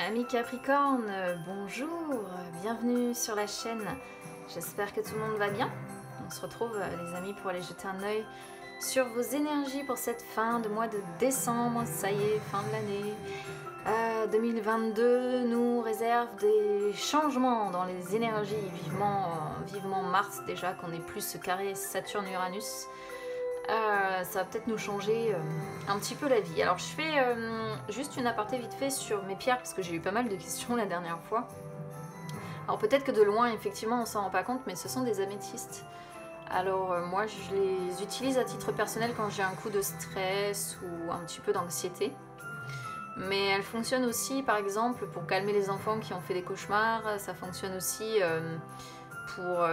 Amis Capricorne, bonjour, bienvenue sur la chaîne. J'espère que tout le monde va bien. On se retrouve les amis pour aller jeter un œil sur vos énergies pour cette fin de mois de décembre. Ça y est, fin de l'année. 2022 nous réserve des changements dans les énergies. Vivement Mars déjà, qu'on ait plus ce carré Saturne-Uranus. Ça va peut-être nous changer un petit peu la vie. Alors je fais juste une aparté vite fait sur mes pierres parce que j'ai eu pas mal de questions la dernière fois. Alors peut-être que de loin effectivement on s'en rend pas compte, mais ce sont des améthystes. Alors moi je les utilise à titre personnel quand j'ai un coup de stress ou un petit peu d'anxiété. Mais elles fonctionnent aussi par exemple pour calmer les enfants qui ont fait des cauchemars. Ça fonctionne aussi pour...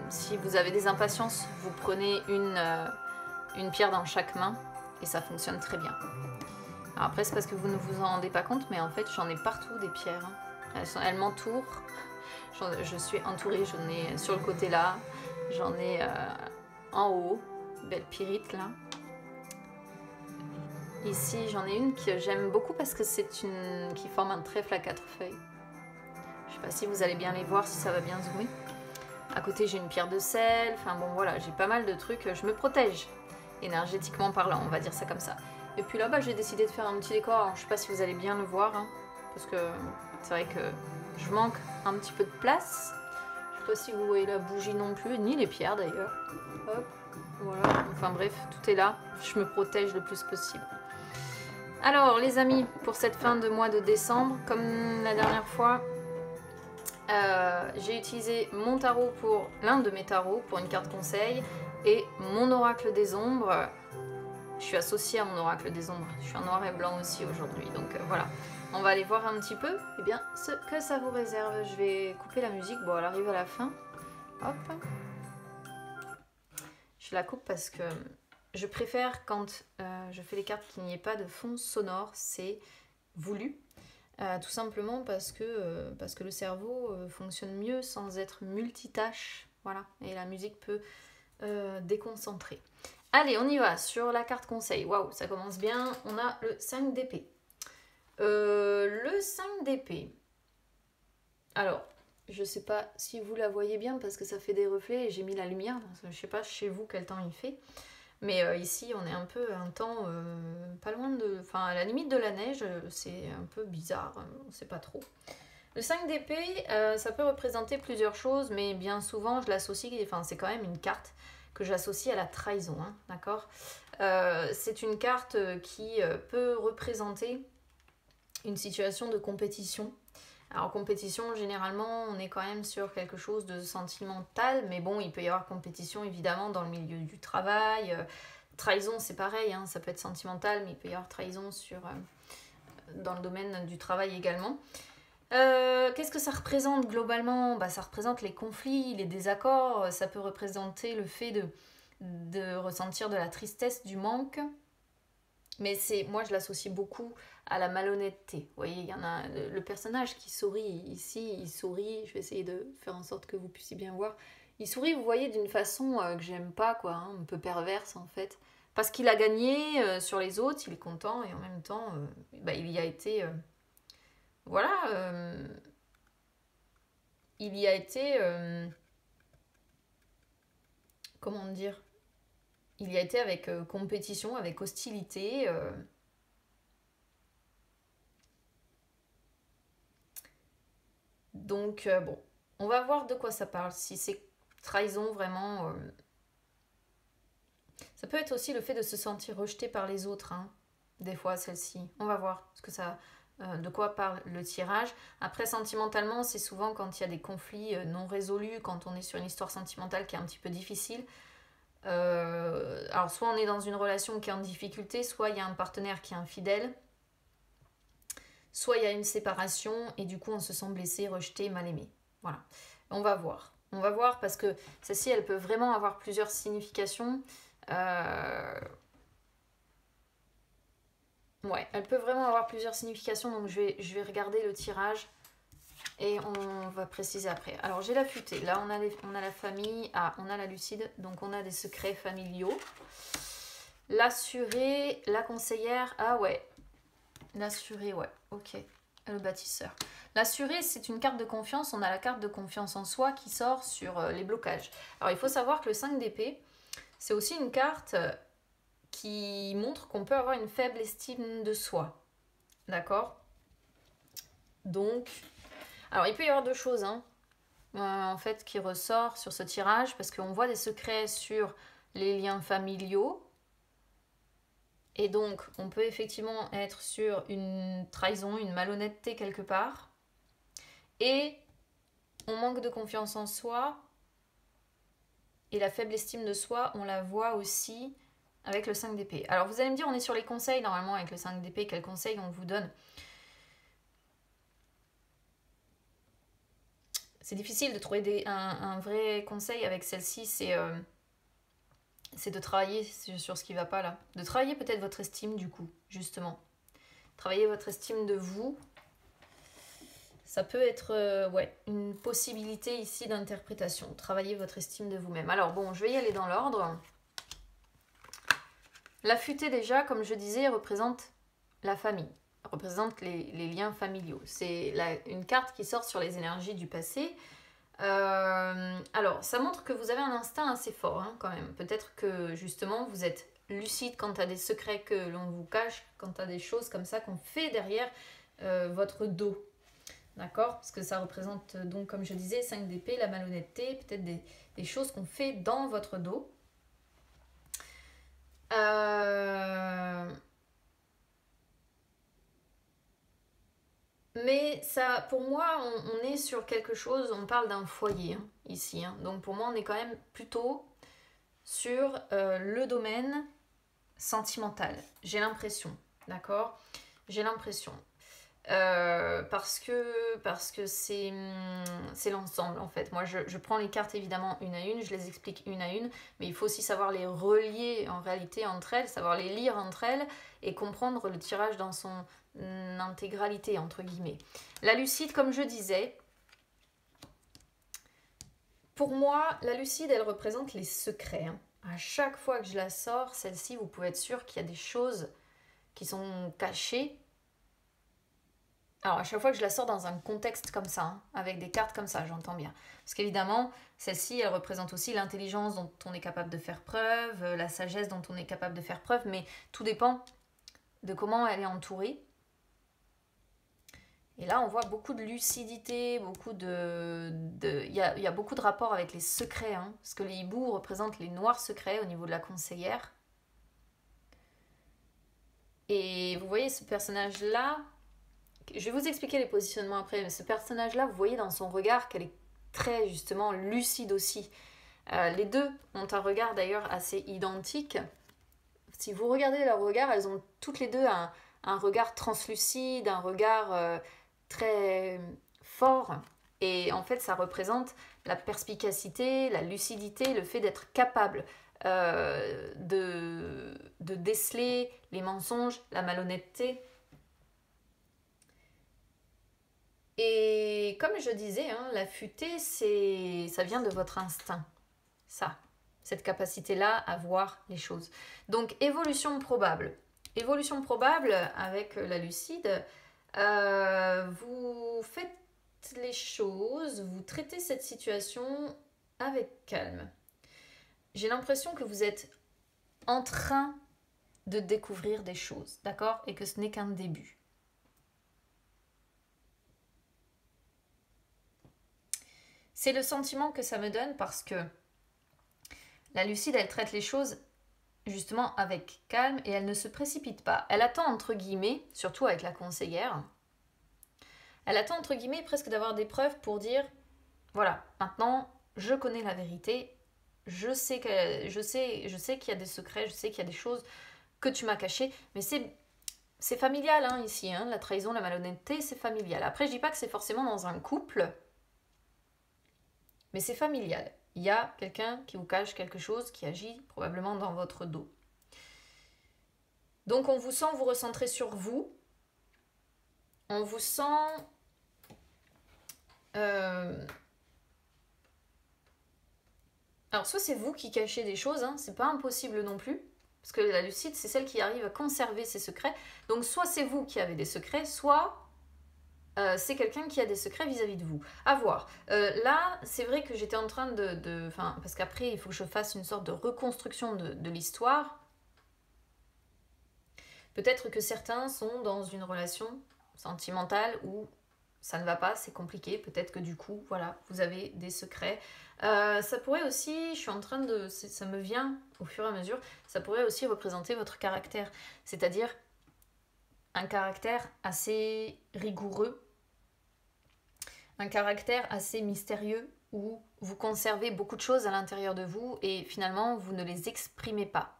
si vous avez des impatiences, vous prenez une pierre dans chaque main et ça fonctionne très bien. Alors après c'est parce que vous ne vous en rendez pas compte, mais en fait j'en ai partout des pierres. Elles m'entourent, je suis entourée, j'en ai sur le côté là, j'en ai en haut, belle pyrite là. Ici j'en ai une que j'aime beaucoup parce que c'est une qui forme un trèfle à 4 feuilles. Je sais pas si vous allez bien les voir, si ça va bien zoomer. À côté j'ai une pierre de sel, enfin bon voilà, j'ai pas mal de trucs, je me protège énergétiquement parlant, on va dire ça comme ça. Et puis là-bas j'ai décidé de faire un petit décor, alors je sais pas si vous allez bien le voir, hein, parce que c'est vrai que je manque un petit peu de place. Je sais pas si vous voyez la bougie non plus, ni les pierres d'ailleurs. Hop, voilà, enfin bref, tout est là, je me protège le plus possible. Alors les amis, pour cette fin de mois de décembre, comme la dernière fois, j'ai utilisé mon tarot pour l'un de mes tarots pour une carte conseil et mon oracle des ombres. Je suis associée à mon oracle des ombres. Je suis en noir et blanc aussi aujourd'hui. Donc voilà, on va aller voir un petit peu ce que ça vous réserve. Je vais couper la musique. Bon, elle arrive à la fin. Hop. Je la coupe parce que je préfère quand je fais les cartes qu'il n'y ait pas de fond sonore. C'est voulu. Tout simplement parce que le cerveau fonctionne mieux sans être multitâche, voilà, et la musique peut déconcentrer. Allez, on y va sur la carte conseil. Waouh, ça commence bien. On a le 5 d'épée. Le 5 d'épée. Alors, je sais pas si vous la voyez bien parce que ça fait des reflets et j'ai mis la lumière. Je sais pas chez vous quel temps il fait. Mais ici, on est un peu un temps pas loin de... Enfin, à la limite de la neige, c'est un peu bizarre, on ne sait pas trop. Le 5 d'épée, ça peut représenter plusieurs choses, mais bien souvent, je l'associe... Enfin, c'est quand même une carte que j'associe à la trahison, hein, d'accord. C'est une carte qui peut représenter une situation de compétition. Alors compétition, généralement, on est quand même sur quelque chose de sentimental, mais bon, il peut y avoir compétition évidemment dans le milieu du travail. Trahison, c'est pareil, hein, ça peut être sentimental, mais il peut y avoir trahison dans le domaine du travail également. Qu'est-ce que ça représente globalement ? Ça représente les conflits, les désaccords, ça peut représenter le fait de ressentir de la tristesse, du manque. Mais moi je l'associe beaucoup à la malhonnêteté. Vous voyez, il y en a le personnage qui sourit ici, il sourit, je vais essayer de faire en sorte que vous puissiez bien voir. Il sourit, vous voyez, d'une façon que j'aime pas, quoi, hein, un peu perverse en fait. Parce qu'il a gagné sur les autres, il est content et en même temps, il y a été... voilà, il y a été... comment dire ? Il y a été avec compétition, avec hostilité... Donc, bon, on va voir de quoi ça parle. Si c'est trahison, vraiment... Ça peut être aussi le fait de se sentir rejeté par les autres, hein, des fois, celle-ci. On va voir de quoi parle le tirage. Après, sentimentalement, c'est souvent quand il y a des conflits non résolus, quand on est sur une histoire sentimentale qui est un petit peu difficile. Alors, soit on est dans une relation qui est en difficulté, soit il y a un partenaire qui est infidèle, soit il y a une séparation et du coup on se sent blessé, rejeté, mal aimé. Voilà, on va voir. On va voir parce que celle-ci, elle peut vraiment avoir plusieurs significations. Ouais, elle peut vraiment avoir plusieurs significations, donc je vais regarder le tirage et on va préciser après. Alors j'ai la futée, là on a la famille, on a la lucide, donc on a des secrets familiaux. L'assurée, la conseillère, ah ouais. L'assuré, ouais, ok. Le bâtisseur. L'assuré, c'est une carte de confiance. On a la carte de confiance en soi qui sort sur les blocages. Alors, il faut savoir que le 5 d'épée, c'est aussi une carte qui montre qu'on peut avoir une faible estime de soi. D'accord? Donc, alors il peut y avoir deux choses, hein, en fait, qui ressort sur ce tirage, parce qu'on voit des secrets sur les liens familiaux. Et donc, on peut effectivement être sur une trahison, une malhonnêteté quelque part. Et on manque de confiance en soi. Et la faible estime de soi, on la voit aussi avec le 5 d'épée. Alors, vous allez me dire, on est sur les conseils, normalement, avec le 5 d'épée. Quels conseils on vous donne? C'est difficile de trouver un vrai conseil avec celle-ci. C'est de travailler sur ce qui ne va pas là. De travailler peut-être votre estime du coup, justement. Travailler votre estime de vous. Ça peut être ouais, une possibilité ici d'interprétation. Travailler votre estime de vous-même. Alors bon, je vais y aller dans l'ordre. La futée déjà, comme je disais, représente la famille. Représente les liens familiaux. C'est une carte qui sort sur les énergies du passé. Alors, ça montre que vous avez un instinct assez fort, hein, quand même. Peut-être que, justement, vous êtes lucide quant à des secrets que l'on vous cache, quant à des choses comme ça qu'on fait derrière votre dos. D'accord? Parce que ça représente, donc, comme je disais, 5 d'épée, la malhonnêteté, peut-être des choses qu'on fait dans votre dos. Mais ça, pour moi, on est sur quelque chose, on parle d'un foyer hein, ici. Hein. Donc pour moi, on est quand même plutôt sur le domaine sentimental. J'ai l'impression, d'accord? J'ai l'impression. Parce que c'est l'ensemble en fait. Moi, je prends les cartes évidemment une à une, je les explique une à une, mais il faut aussi savoir les relier en réalité entre elles, savoir les lire entre elles et comprendre le tirage dans son intégralité, entre guillemets. La lucide, comme je disais, pour moi, la lucide, elle représente les secrets. Hein. À chaque fois que je la sors, celle-ci, vous pouvez être sûr qu'il y a des choses qui sont cachées. Alors, à chaque fois que je la sors dans un contexte comme ça, hein, avec des cartes comme ça, j'entends bien. Parce qu'évidemment, celle-ci, elle représente aussi l'intelligence dont on est capable de faire preuve, la sagesse dont on est capable de faire preuve, mais tout dépend de comment elle est entourée. Et là, on voit beaucoup de lucidité, beaucoup il y a beaucoup de rapports avec les secrets, hein, parce que les hiboux représentent les noirs secrets au niveau de la conseillère. Et vous voyez ce personnage-là, je vais vous expliquer les positionnements après, mais ce personnage-là, vous voyez dans son regard qu'elle est très justement lucide aussi. Les deux ont un regard d'ailleurs assez identique. Si vous regardez leur regard, elles ont toutes les deux un regard translucide, un regard très fort. Et en fait, ça représente la perspicacité, la lucidité, le fait d'être capable de déceler les mensonges, la malhonnêteté. Et comme je disais, hein, la futée, ça vient de votre instinct. Ça, cette capacité-là à voir les choses. Donc, évolution probable. Évolution probable avec la lucide, vous faites les choses, vous traitez cette situation avec calme. J'ai l'impression que vous êtes en train de découvrir des choses, d'accord? Et que ce n'est qu'un début. C'est le sentiment que ça me donne parce que la lucide, elle traite les choses justement avec calme et elle ne se précipite pas. Elle attend entre guillemets, surtout avec la conseillère, elle attend entre guillemets presque d'avoir des preuves pour dire voilà, maintenant je connais la vérité, je sais qu'il y a des secrets, je sais qu'il y a des choses que tu m'as cachées, mais c'est familial hein, ici, hein, la trahison, la malhonnêteté, c'est familial. Après, je dis pas que c'est forcément dans un couple, mais c'est familial. Il y a quelqu'un qui vous cache quelque chose qui agit probablement dans votre dos. Donc on vous sent vous recentrer sur vous. On vous sent... Alors soit c'est vous qui cachez des choses, hein, c'est pas impossible non plus. Parce que la lucide, c'est celle qui arrive à conserver ses secrets. Donc soit c'est vous qui avez des secrets, soit c'est quelqu'un qui a des secrets vis-à-vis de vous. À voir. Là, c'est vrai que j'étais en train parce qu'après, il faut que je fasse une sorte de reconstruction de l'histoire. Peut-être que certains sont dans une relation sentimentale où ça ne va pas, c'est compliqué. Peut-être que du coup, voilà, vous avez des secrets. Ça pourrait aussi, je suis en train de... Ça me vient au fur et à mesure, ça pourrait aussi représenter votre caractère. C'est-à-dire un caractère assez rigoureux, un caractère assez mystérieux où vous conservez beaucoup de choses à l'intérieur de vous et finalement vous ne les exprimez pas.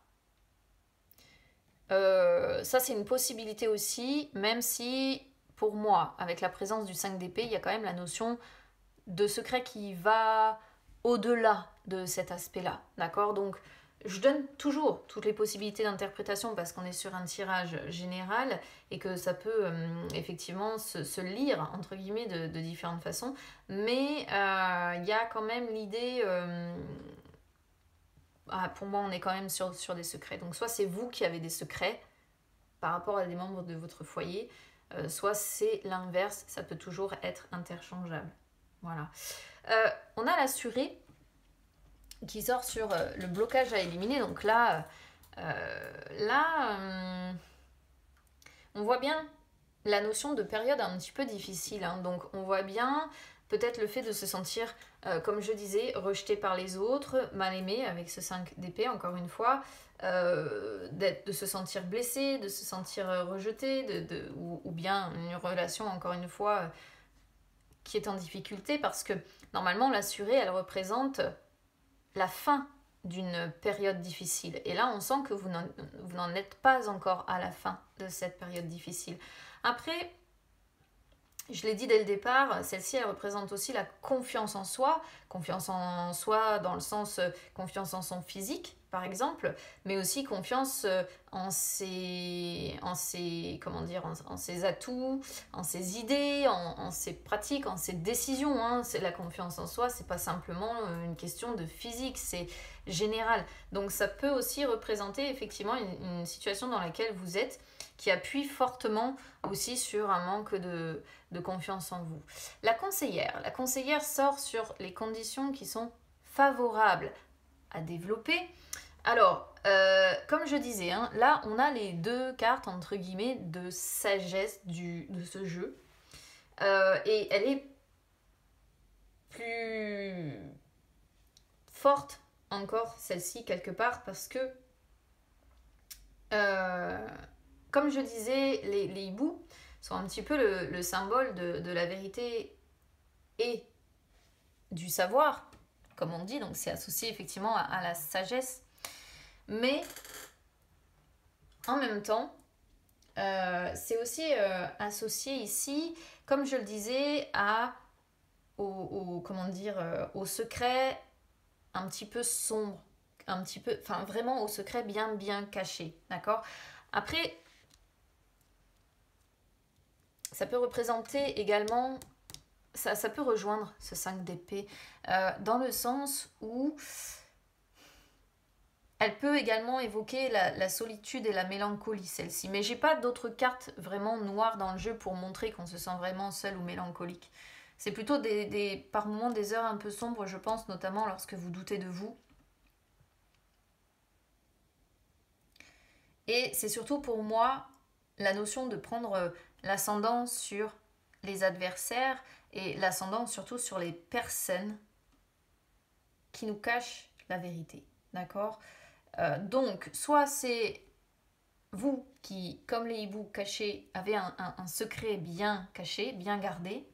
Ça c'est une possibilité aussi, même si pour moi, avec la présence du 5 d'épée, il y a quand même la notion de secret qui va au-delà de cet aspect-là, d'accord? Donc je donne toujours toutes les possibilités d'interprétation parce qu'on est sur un tirage général et que ça peut effectivement se lire, entre guillemets, de différentes façons. Mais il y a quand même l'idée... pour moi, on est quand même sur des secrets. Donc soit c'est vous qui avez des secrets par rapport à des membres de votre foyer, soit c'est l'inverse, ça peut toujours être interchangeable. Voilà. On a l'assuré qui sort sur le blocage à éliminer. Donc là, on voit bien la notion de période un petit peu difficile. Hein. Donc on voit bien peut-être le fait de se sentir, comme je disais, rejeté par les autres, mal aimé avec ce 5 d'épée, encore une fois, de se sentir blessé, de se sentir rejeté, ou bien une relation, encore une fois, qui est en difficulté, parce que normalement l'assurée, elle représente la fin d'une période difficile. Et là, on sent que vous n'en êtes pas encore à la fin de cette période difficile. Après, je l'ai dit dès le départ, celle-ci, elle représente aussi la confiance en soi dans le sens confiance en son physique, par exemple, mais aussi confiance en ses atouts, en ses idées, en ses pratiques, en ses décisions. Hein. C'est la confiance en soi, c'est pas simplement une question de physique, c'est général. Donc ça peut aussi représenter effectivement une situation dans laquelle vous êtes, qui appuie fortement aussi sur un manque de confiance en vous. La conseillère sort sur les conditions qui sont favorables à développer. Alors, comme je disais, hein, là on a les deux cartes entre guillemets de sagesse de ce jeu. Et elle est plus forte encore celle-ci quelque part parce que comme je disais, les hiboux sont un petit peu le symbole de la vérité et du savoir, comme on dit, donc c'est associé effectivement à la sagesse. Mais en même temps, c'est aussi associé ici, comme je le disais, au secret un petit peu sombre, vraiment au secret bien caché, d'accord? Après, ça peut représenter également, ça peut rejoindre ce 5 d'épée, dans le sens où elle peut également évoquer la solitude et la mélancolie, celle-ci. Mais j'ai pas d'autres cartes vraiment noires dans le jeu pour montrer qu'on se sent vraiment seul ou mélancolique. C'est plutôt par moments des heures un peu sombres, je pense, notamment lorsque vous doutez de vous. Et c'est surtout pour moi la notion de prendre l'ascendant sur les adversaires et l'ascendant surtout sur les personnes qui nous cachent la vérité. D'accord ? Donc, soit c'est vous qui, comme les hiboux cachés, avez un secret bien caché, bien gardé,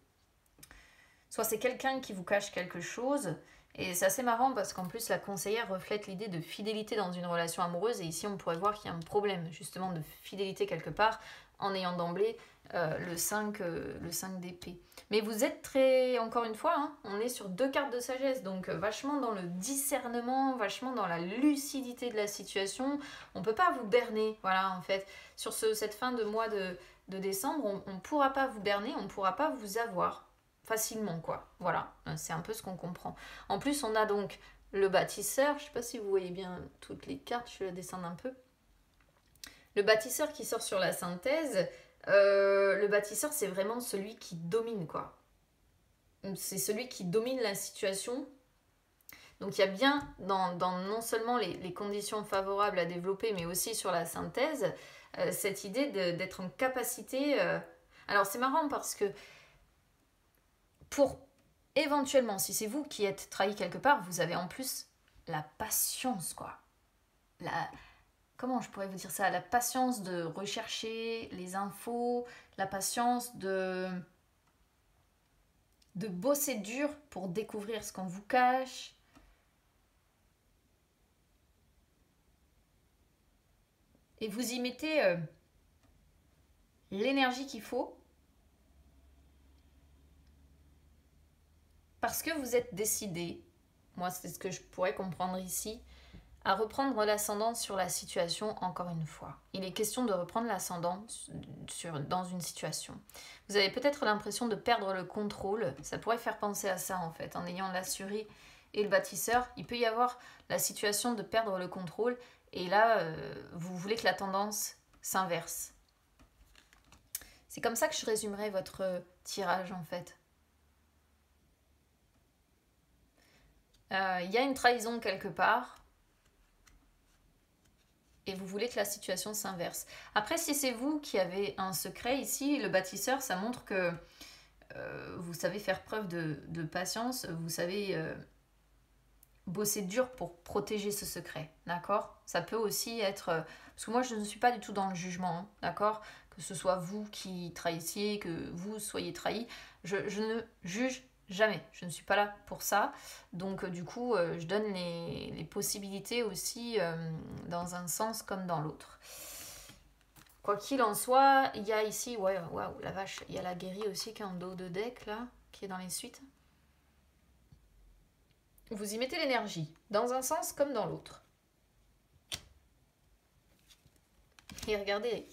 soit c'est quelqu'un qui vous cache quelque chose. Et c'est assez marrant parce qu'en plus la conseillère reflète l'idée de fidélité dans une relation amoureuse et ici on pourrait voir qu'il y a un problème justement de fidélité quelque part en ayant d'emblée le 5 d'épée. Mais vous êtes encore une fois, hein, on est sur deux cartes de sagesse, donc vachement dans le discernement, vachement dans la lucidité de la situation. On ne peut pas vous berner, voilà en fait. Sur cette fin de mois de décembre, on ne pourra pas vous berner, on ne pourra pas vous avoir facilement, quoi. Voilà, c'est un peu ce qu'on comprend. En plus, on a donc le bâtisseur, je ne sais pas si vous voyez bien toutes les cartes, je la descends un peu. Le bâtisseur qui sort sur la synthèse, le bâtisseur, c'est vraiment celui qui domine, quoi. C'est celui qui domine la situation. Donc il y a bien dans non seulement les conditions favorables à développer, mais aussi sur la synthèse, cette idée d'être en capacité... Alors c'est marrant parce que pour éventuellement, si c'est vous qui êtes trahi quelque part, vous avez en plus la patience, quoi. Comment je pourrais vous dire ça? La patience de rechercher les infos, la patience de bosser dur pour découvrir ce qu'on vous cache. Et vous y mettez l'énergie qu'il faut parce que vous êtes décidé, moi c'est ce que je pourrais comprendre ici, à reprendre l'ascendant sur la situation encore une fois. Il est question de reprendre l'ascendant dans une situation. Vous avez peut-être l'impression de perdre le contrôle, ça pourrait faire penser à ça en fait, en ayant l'assuré et le bâtisseur, il peut y avoir la situation de perdre le contrôle et là, vous voulez que la tendance s'inverse. C'est comme ça que je résumerai votre tirage en fait. Il y a une trahison quelque part et vous voulez que la situation s'inverse. Après, si c'est vous qui avez un secret ici, le bâtisseur, ça montre que vous savez faire preuve de patience, vous savez bosser dur pour protéger ce secret, d'accord? Ça peut aussi être... parce que moi, je ne suis pas du tout dans le jugement, hein, d'accord? Que ce soit vous qui trahissiez, que vous soyez trahi, je ne juge jamais. Je ne suis pas là pour ça. Donc, du coup, je donne les possibilités aussi dans un sens comme dans l'autre. Quoi qu'il en soit, il y a ici... Ouais, waouh, la vache. Il y a la guérie aussi qui est en dos de deck, là, qui est dans les suites. Vous y mettez l'énergie, dans un sens comme dans l'autre. Et regardez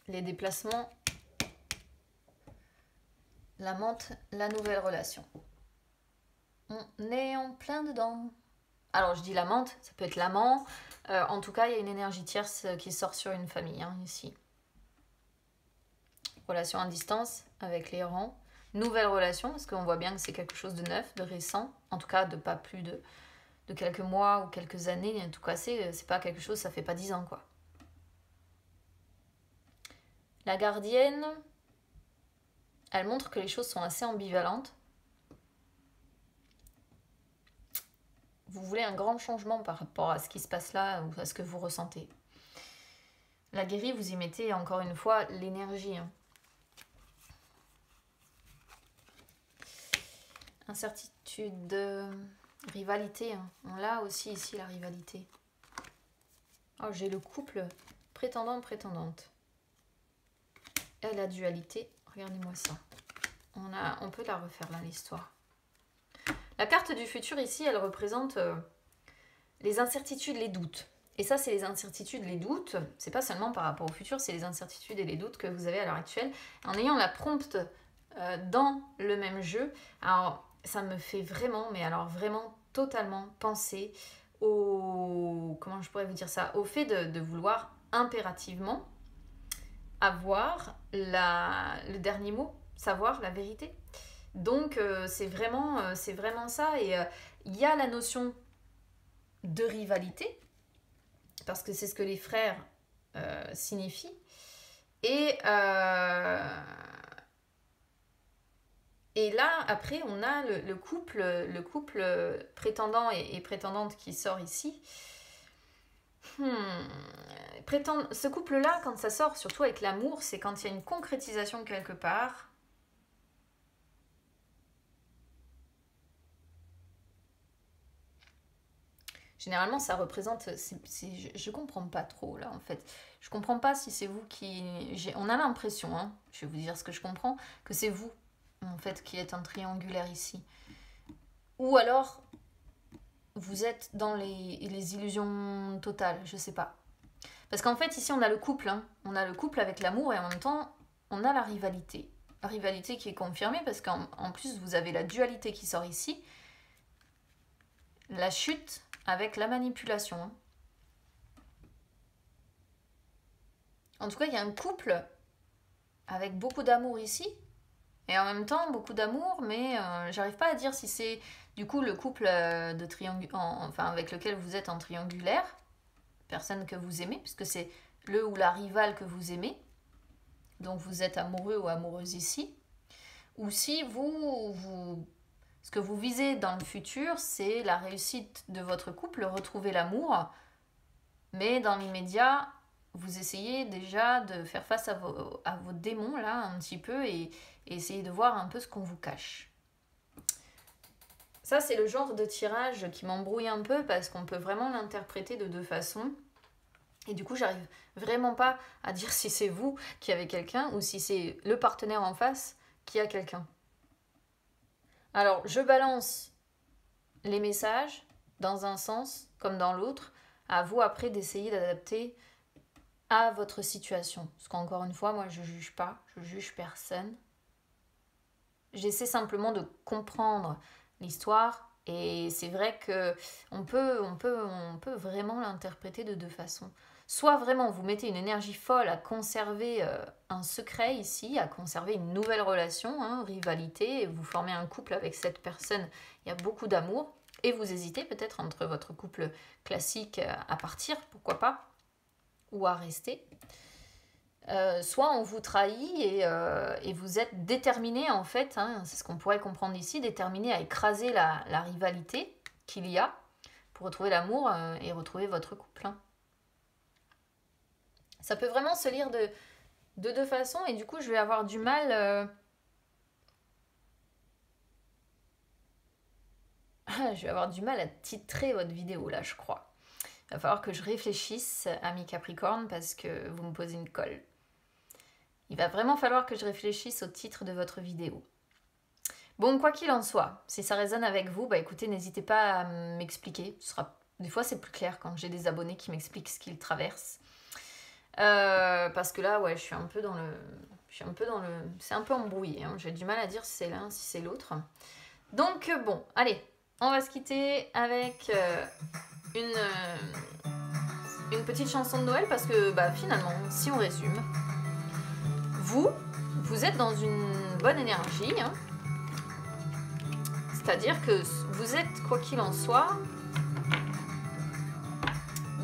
les déplacements, la menthe, la nouvelle relation. On est en plein dedans. Alors je dis la menthe, ça peut être l'amant. En tout cas, il y a une énergie tierce qui sort sur une famille, hein, ici. Relation à distance avec les rangs. Nouvelle relation, parce qu'on voit bien que c'est quelque chose de neuf, de récent. En tout cas, de pas plus de quelques mois ou quelques années. En tout cas, c'est pas quelque chose, ça fait pas 10 ans, quoi. La gardienne, elle montre que les choses sont assez ambivalentes. Vous voulez un grand changement par rapport à ce qui se passe là ou à ce que vous ressentez. La guérie, vous y mettez encore une fois l'énergie. Hein. Incertitude, rivalité. Hein. On l'a aussi ici, la rivalité. Oh, j'ai le couple prétendant-prétendante. Et la dualité, regardez-moi ça. On peut la refaire là, l'histoire. La carte du futur ici, elle représente les incertitudes, les doutes. Et ça, c'est les incertitudes, les doutes. C'est pas seulement par rapport au futur, c'est les incertitudes et les doutes que vous avez à l'heure actuelle. En ayant la prompte dans le même jeu, alors ça me fait vraiment, mais alors vraiment totalement penser au... Comment je pourrais vous dire ça? Au fait de vouloir impérativement avoir le dernier mot, savoir la vérité. Donc c'est vraiment ça. Et il y a la notion de rivalité, parce que c'est ce que les frères signifient. Et là, après, on a le couple prétendant et prétendante qui sort ici. Ce couple-là, quand ça sort, surtout avec l'amour, c'est quand il y a une concrétisation quelque part. Généralement, ça représente... je comprends pas trop, là, en fait. Je comprends pas si c'est vous qui... On a l'impression, hein, je vais vous dire ce que je comprends, que c'est vous, en fait, qui êtes un triangulaire ici. Ou alors, vous êtes dans les illusions totales, je sais pas. Parce qu'en fait, ici, on a le couple. Hein. On a le couple avec l'amour et en même temps, on a la rivalité. La rivalité qui est confirmée parce qu'en plus, vous avez la dualité qui sort ici. La chute avec la manipulation. Hein. En tout cas, il y a un couple avec beaucoup d'amour ici. Et en même temps, beaucoup d'amour, mais j'arrive pas à dire si c'est du coup le couple de enfin, avec lequel vous êtes en triangulaire, personne que vous aimez, puisque c'est le ou la rivale que vous aimez, donc vous êtes amoureux ou amoureuse ici, ou si ce que vous visez dans le futur, c'est la réussite de votre couple, retrouver l'amour, mais dans l'immédiat, vous essayez déjà de faire face à vos démons, là, un petit peu, et essayer de voir un peu ce qu'on vous cache. Ça, c'est le genre de tirage qui m'embrouille un peu, parce qu'on peut vraiment l'interpréter de deux façons. Et du coup, j'arrive vraiment pas à dire si c'est vous qui avez quelqu'un, ou si c'est le partenaire en face qui a quelqu'un. Alors, je balance les messages dans un sens comme dans l'autre. À vous après d'essayer d'adapter à votre situation. Parce qu'encore une fois, moi je juge pas, je juge personne. J'essaie simplement de comprendre l'histoire et c'est vrai que on peut vraiment l'interpréter de deux façons. Soit vraiment vous mettez une énergie folle à conserver un secret ici, à conserver une nouvelle relation, rivalité, et vous formez un couple avec cette personne, il y a beaucoup d'amour, et vous hésitez peut-être entre votre couple classique à partir, pourquoi pas, ou à rester. Soit on vous trahit et vous êtes déterminé en fait, c'est ce qu'on pourrait comprendre ici, déterminé à écraser la rivalité qu'il y a pour retrouver l'amour et retrouver votre couple. Ça peut vraiment se lire de deux façons et du coup je vais avoir du mal... je vais avoir du mal à titrer votre vidéo là, je crois. Il va falloir que je réfléchisse, amis Capricorne, parce que vous me posez une colle. Il va vraiment falloir que je réfléchisse au titre de votre vidéo. Bon, quoi qu'il en soit, si ça résonne avec vous, bah écoutez, n'hésitez pas à m'expliquer. Des fois, c'est plus clair quand j'ai des abonnés qui m'expliquent ce qu'ils traversent. Parce que là, ouais, je suis un peu dans le... C'est un peu embrouillé. J'ai du mal à dire si c'est l'un, si c'est l'autre. Donc, bon, allez, on va se quitter avec une petite chanson de Noël parce que, bah, finalement, si on résume, vous êtes dans une bonne énergie, c'est-à-dire que vous êtes, quoi qu'il en soit,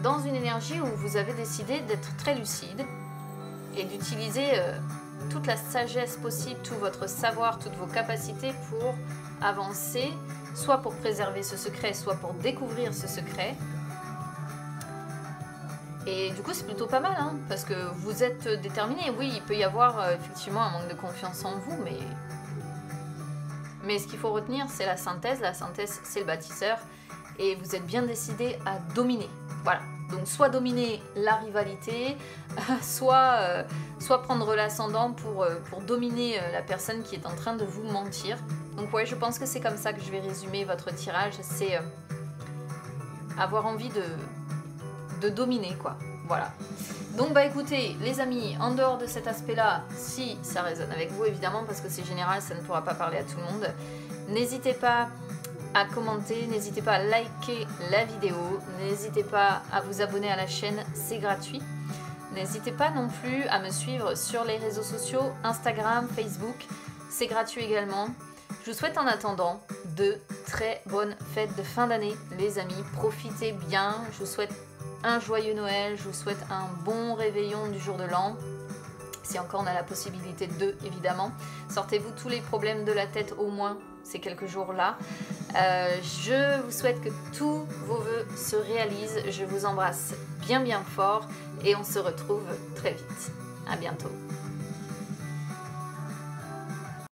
dans une énergie où vous avez décidé d'être très lucide et d'utiliser toute la sagesse possible, tout votre savoir, toutes vos capacités pour avancer, soit pour préserver ce secret, soit pour découvrir ce secret. Et du coup, c'est plutôt pas mal, parce que vous êtes déterminé. Oui, il peut y avoir effectivement un manque de confiance en vous, mais ce qu'il faut retenir, c'est la synthèse. La synthèse, c'est le bâtisseur. Et vous êtes bien décidé à dominer. Voilà. Donc, soit dominer la rivalité, soit prendre l'ascendant pour dominer la personne qui est en train de vous mentir. Donc, ouais, je pense que c'est comme ça que je vais résumer votre tirage. C'est avoir envie de dominer, quoi. Voilà. Donc bah écoutez les amis, en dehors de cet aspect là, si ça résonne avec vous évidemment parce que c'est général, ça ne pourra pas parler à tout le monde, n'hésitez pas à commenter, n'hésitez pas à liker la vidéo, n'hésitez pas à vous abonner à la chaîne, c'est gratuit. N'hésitez pas non plus à me suivre sur les réseaux sociaux, Instagram, Facebook, c'est gratuit également. Je vous souhaite en attendant de très bonnes fêtes de fin d'année les amis, profitez bien, je vous souhaite un joyeux Noël, je vous souhaite un bon réveillon du jour de l'an, si encore on a la possibilité de, évidemment. Sortez-vous tous les problèmes de la tête au moins ces quelques jours-là. Je vous souhaite que tous vos vœux se réalisent, je vous embrasse bien fort et on se retrouve très vite. À bientôt.